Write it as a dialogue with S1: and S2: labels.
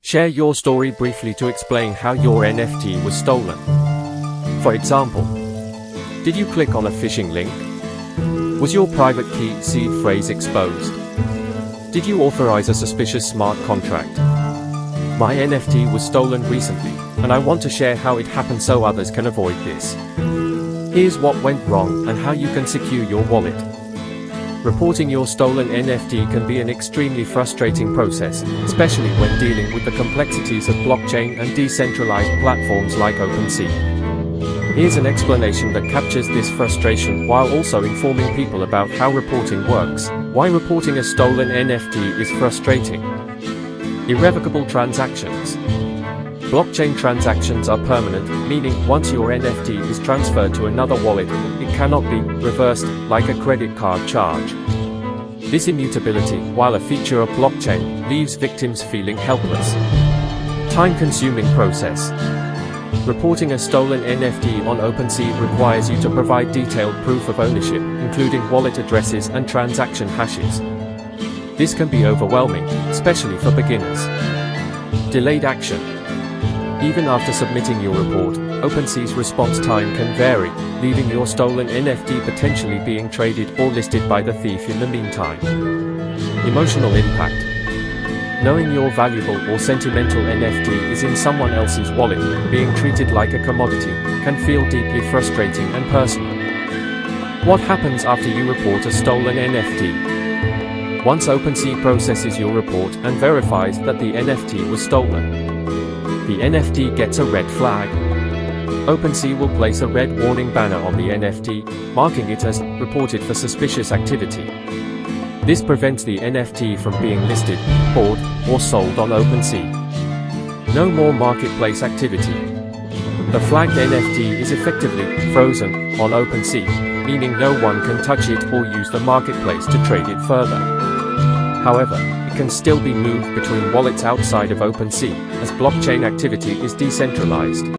S1: Share your story briefly to explain how your NFT was stolen. For example, did you click on a phishing link? Was your private key seed phrase exposed? Did you authorize a suspicious smart contract? My NFT was stolen recently, and I want to share how it happened so others can avoid this. Here's what went wrong and how you can secure your wallet. Reporting your stolen NFT can be an extremely frustrating process, especially when dealing with the complexities of blockchain and decentralized platforms like OpenSea. Here's an explanation that captures this frustration while also informing people about how reporting works. Why reporting a stolen NFT is frustrating. Irrevocable transactions. Blockchain transactions are permanent, meaning once your NFT is transferred to another wallet, it cannot be reversed like a credit card charge. This immutability, while a feature of blockchain, leaves victims feeling helpless. Time-consuming process. Reporting a stolen NFT on OpenSea requires you to provide detailed proof of ownership, including wallet addresses and transaction hashes. This can be overwhelming, especially for beginners. Delayed action. Even after submitting your report, OpenSea's response time can vary, leaving your stolen NFT potentially being traded or listed by the thief in the meantime. Emotional impact. Knowing your valuable or sentimental NFT is in someone else's wallet, being treated like a commodity, can feel deeply frustrating and personal. What happens after you report a stolen NFT? Once OpenSea processes your report and verifies that the NFT was stolen, the NFT gets a red flag. OpenSea will place a red warning banner on the NFT, marking it as reported for suspicious activity. This prevents the NFT from being listed, bought, or sold on OpenSea. No more marketplace activity. The flagged NFT is effectively frozen on OpenSea, meaning no one can touch it or use the marketplace to trade it further. However, it can still be moved between wallets outside of OpenSea, as blockchain activity is decentralized.